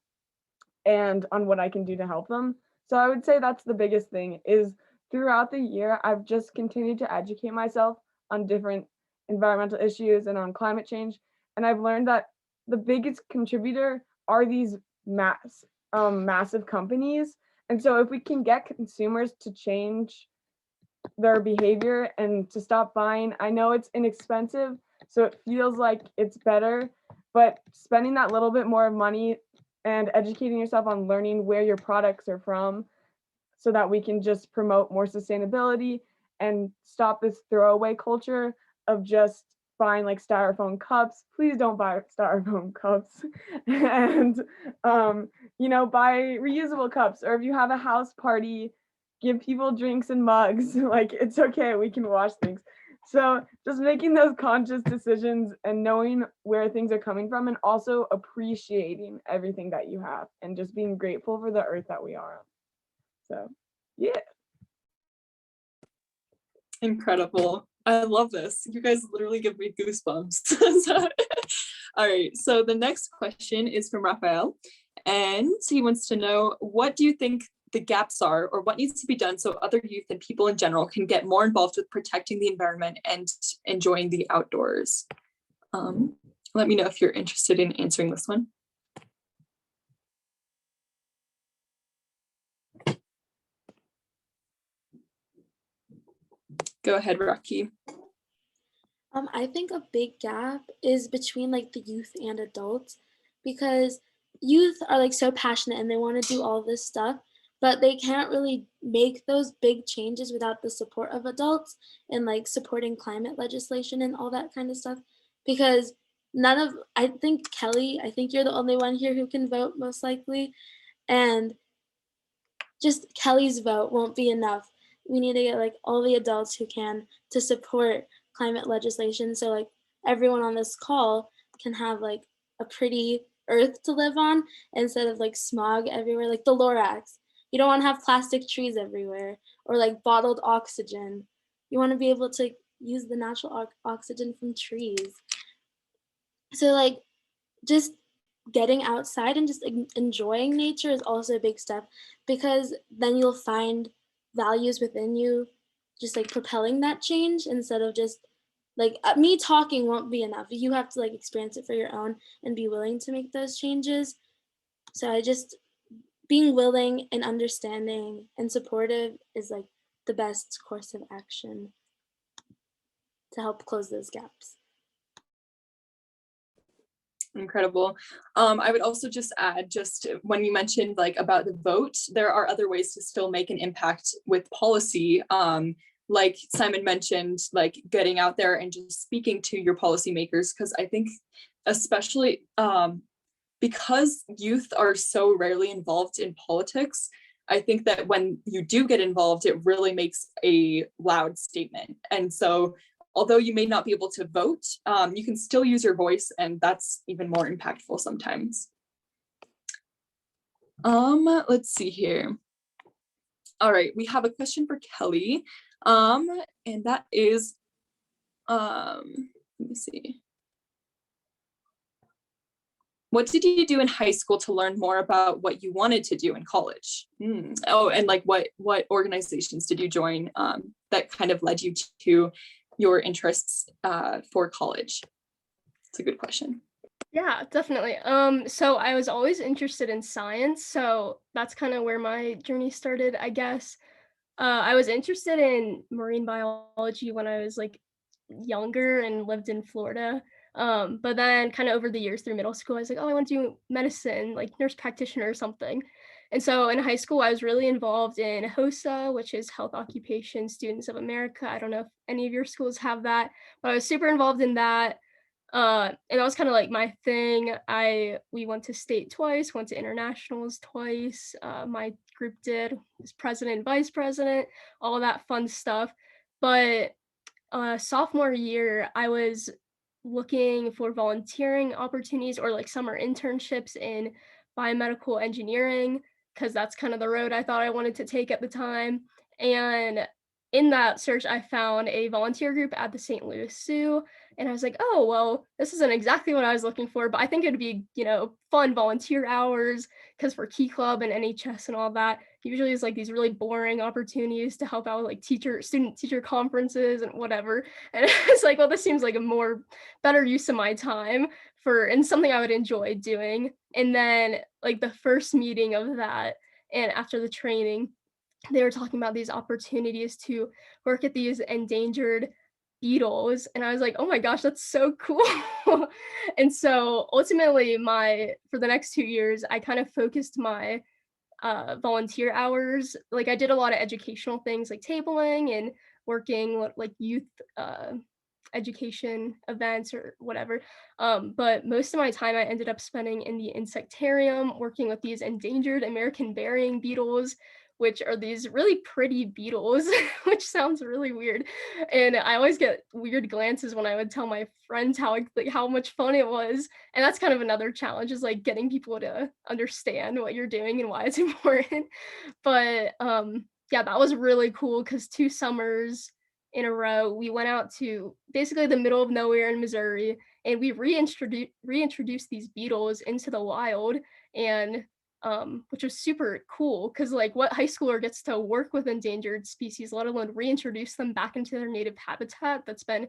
[SPEAKER 3] and on what I can do to help them. So I would say that's the biggest thing is throughout the year, I've just continued to educate myself on different environmental issues and on climate change. And I've learned that the biggest contributor are these massive companies. And so if we can get consumers to change their behavior and to stop buying, I know it's inexpensive, so it feels like it's better, but spending that little bit more money and educating yourself on learning where your products are from so that we can just promote more sustainability and stop this throwaway culture of just buying like styrofoam cups. Please don't buy styrofoam cups. And buy reusable cups, or if you have a house party, give people drinks and mugs. Like, it's okay, we can wash things. So just making those conscious decisions and knowing where things are coming from, and also appreciating everything that you have and just being grateful for the earth that we are on. So, yeah.
[SPEAKER 2] Incredible. I love this. You guys literally give me goosebumps. All right, so the next question is from Raphael, and he wants to know, what do you think the gaps are, or what needs to be done so other youth and people in general can get more involved with protecting the environment and enjoying the outdoors? Let me know if you're interested in answering this one. Go ahead, Rakhi.
[SPEAKER 4] I think a big gap is between like the youth and adults, because youth are like so passionate and they want to do all this stuff, but they can't really make those big changes without the support of adults and like supporting climate legislation and all that kind of stuff. Because I think Kelley, I think you're the only one here who can vote most likely. And just Kelley's vote won't be enough. We need to get like all the adults who can to support climate legislation. So like everyone on this call can have like a pretty earth to live on instead of like smog everywhere, like the Lorax. You don't want to have plastic trees everywhere or like bottled oxygen. You want to be able to use the natural oxygen from trees. So like just getting outside and just enjoying nature is also a big step, because then you'll find values within you just like propelling that change, instead of just like me talking won't be enough. You have to like experience it for your own and be willing to make those changes. So I just being willing and understanding and supportive is like the best course of action to help close those gaps.
[SPEAKER 2] Incredible. I would also just add, just when you mentioned like about the vote, there are other ways to still make an impact with policy. Like Simon mentioned, like getting out there and just speaking to your policymakers, because I think especially because youth are so rarely involved in politics, I think that when you do get involved, it really makes a loud statement. And so although you may not be able to vote, you can still use your voice, and that's even more impactful sometimes. Let's see here. All right, we have a question for Kelley, and that is, let me see. What did you do in high school to learn more about what you wanted to do in college? Oh, and like what organizations did you join that kind of led you to your interests for college? It's a good question.
[SPEAKER 7] Yeah, definitely. So I was always interested in science, so that's kind of where my journey started, I guess. I was interested in marine biology when I was like younger and lived in Florida. But then kind of over the years through middle school, I was like, oh, I want to do medicine, like nurse practitioner or something. And so in high school, I was really involved in HOSA, which is Health Occupation Students of America. I don't know if any of your schools have that, but I was super involved in that. And that was kind of like my thing. We went to state twice, went to internationals twice. My group did, was president, vice president, all of that fun stuff. But sophomore year, I was looking for volunteering opportunities or like summer internships in biomedical engineering, because that's kind of the road I thought I wanted to take at the time. And in that search, I found a volunteer group at the St. Louis Zoo. And I was like, oh, well, this isn't exactly what I was looking for, but I think it'd be, fun volunteer hours, because for Key Club and NHS and all that, usually it's like these really boring opportunities to help out with like student teacher conferences and whatever. And it's like, well, this seems like a more better use of my time and something I would enjoy doing. And then like the first meeting of that, and after the training, they were talking about these opportunities to work at these endangered beetles, and I was like, oh my gosh, that's so cool. And so ultimately for the next 2 years, I kind of focused my volunteer hours. Like I did a lot of educational things like tabling and working with like youth education events or whatever. But most of my time I ended up spending in the insectarium, working with these endangered American burying beetles, which are these really pretty beetles, which sounds really weird. And I always get weird glances when I would tell my friends how much fun it was. And that's kind of another challenge, is like getting people to understand what you're doing and why it's important. But yeah, that was really cool, because 2 summers in a row, we went out to basically the middle of nowhere in Missouri, and we reintroduced these beetles into the wild, and which was super cool, because like what high schooler gets to work with endangered species, let alone reintroduce them back into their native habitat that's been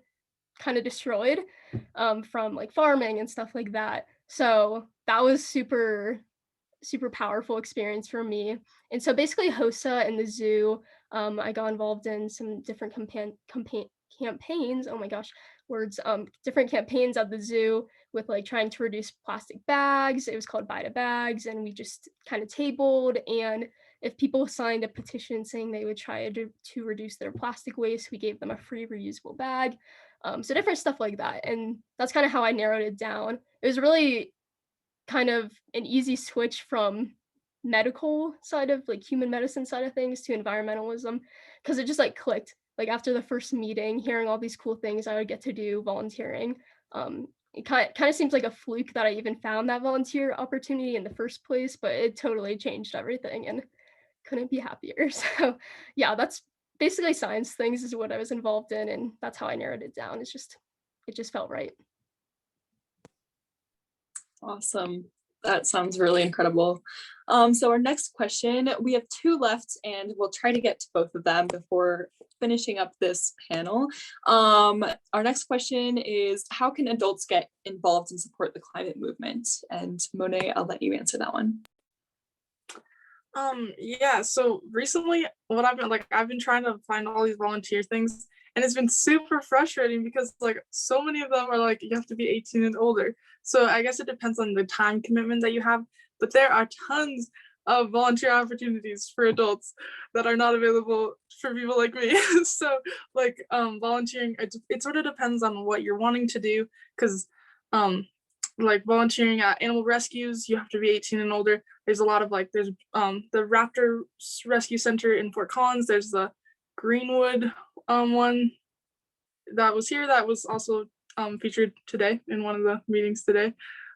[SPEAKER 7] kind of destroyed from like farming and stuff like that. So that was super powerful experience for me. And so basically HOSA and the zoo, I got involved in some different campaigns, oh my gosh, words, different campaigns at the zoo with like trying to reduce plastic bags. It was called Buy to Bags, and we just kind of tabled, and if people signed a petition saying they would try to reduce their plastic waste, we gave them a free reusable bag. So different stuff like that. And that's kind of how I narrowed it down. It was really kind of an easy switch from medical side of like human medicine side of things to environmentalism, because it just like clicked. Like after the first meeting, hearing all these cool things I would get to do volunteering, it kind of seems like a fluke that I even found that volunteer opportunity in the first place, but it totally changed everything and couldn't be happier. So yeah, that's basically science things is what I was involved in, and that's how I narrowed it down. It just felt right.
[SPEAKER 2] Awesome. That sounds really incredible. So our next question, we have two left and we'll try to get to both of them before finishing up this panel. Our next question is, how can adults get involved and support the climate movement? And Monet, I'll let you answer that one.
[SPEAKER 6] Yeah, so recently what I've been trying to find all these volunteer things, and it's been super frustrating because like so many of them are like you have to be 18 and older. So I guess it depends on the time commitment that you have, but there are tons of volunteer opportunities for adults that are not available for people like me. So like volunteering, it sort of depends on what you're wanting to do, because like volunteering at animal rescues, you have to be 18 and older. There's a lot of like, there's the Raptor Rescue Center in Fort Collins. There's the Greenwood one that was here that was also featured today in one of the meetings today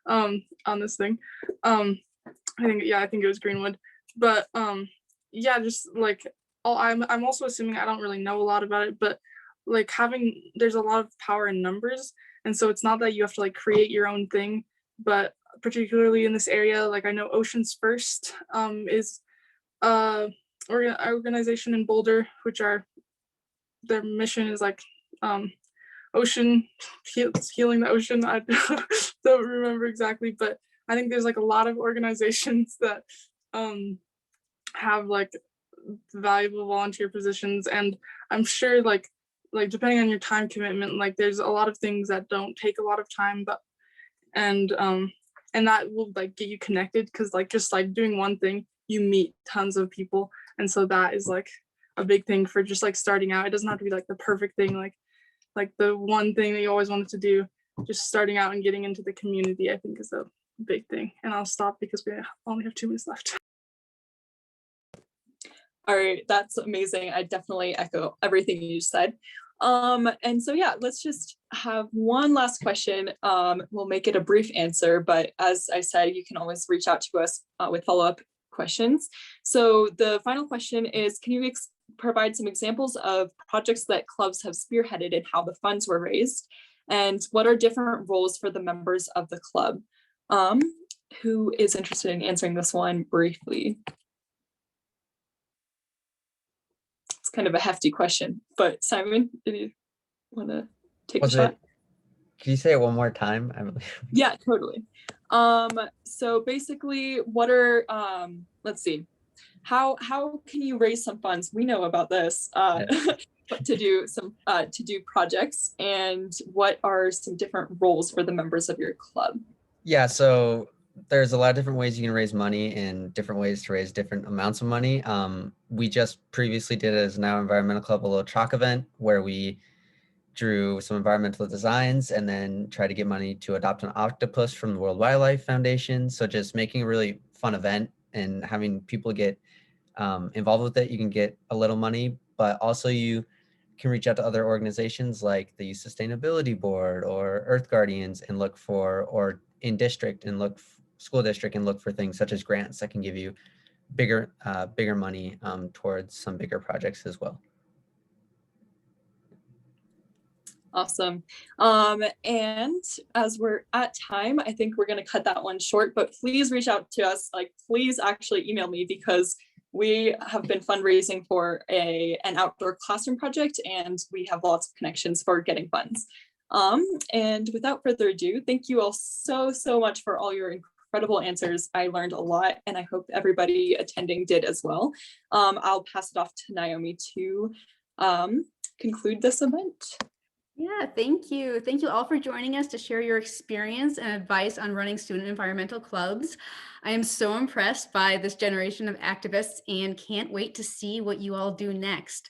[SPEAKER 6] on this thing. I think it was Greenwood. But yeah, just like I'm also assuming I don't really know a lot about it, but like there's a lot of power in numbers. And so it's not that you have to like create your own thing, but particularly in this area, like I know Oceans First is organization in Boulder, which their mission is like healing the ocean. I don't remember exactly, but I think there's like a lot of organizations that have like valuable volunteer positions, and I'm sure like depending on your time commitment, like there's a lot of things that don't take a lot of time, but and that will like get you connected, because like just like doing one thing, you meet tons of people, and so that is like a big thing for just like starting out. It doesn't have to be like the perfect thing, like the one thing that you always wanted to do. Just starting out and getting into the community, I think, is a big thing. And I'll stop because we only have 2 minutes left.
[SPEAKER 2] All right, that's amazing. I definitely echo everything you just said. And so yeah, let's just have one last question. We'll make it a brief answer, but as I said, you can always reach out to us with follow-up questions. So the final question is, can you provide some examples of projects that clubs have spearheaded and how the funds were raised? And what are different roles for the members of the club? Who is interested in answering this one briefly? It's kind of a hefty question, but Simon, did you want to take a shot?
[SPEAKER 5] Can you say it one more time?
[SPEAKER 2] Yeah, totally. So basically, what are let's see, how can you raise some funds? We know about this, but to do projects, and what are some different roles for the members of your club?
[SPEAKER 5] Yeah, so there's a lot of different ways you can raise money and different ways to raise different amounts of money. We just previously did, as Now Environmental Club, a little chalk event where we drew some environmental designs and then tried to get money to adopt an octopus from the World Wildlife Foundation. So just making a really fun event and having people get involved with it. You can get a little money, but also you can reach out to other organizations like the Sustainability Board or Earth Guardians and look for, or in district and look school district and look for things such as grants that can give you bigger money towards some bigger projects as well.
[SPEAKER 2] Awesome. And as we're at time, I think we're going to cut that one short, but please reach out to us. Like, please actually email me, because we have been fundraising for an outdoor classroom project, and we have lots of connections for getting funds. And without further ado, thank you all so much for all your incredible answers. I learned a lot, and I hope everybody attending did as well. I'll pass it off to Naomi to conclude this event.
[SPEAKER 1] Yeah, thank you. Thank you all for joining us to share your experience and advice on running student environmental clubs. I am so impressed by this generation of activists and can't wait to see what you all do next.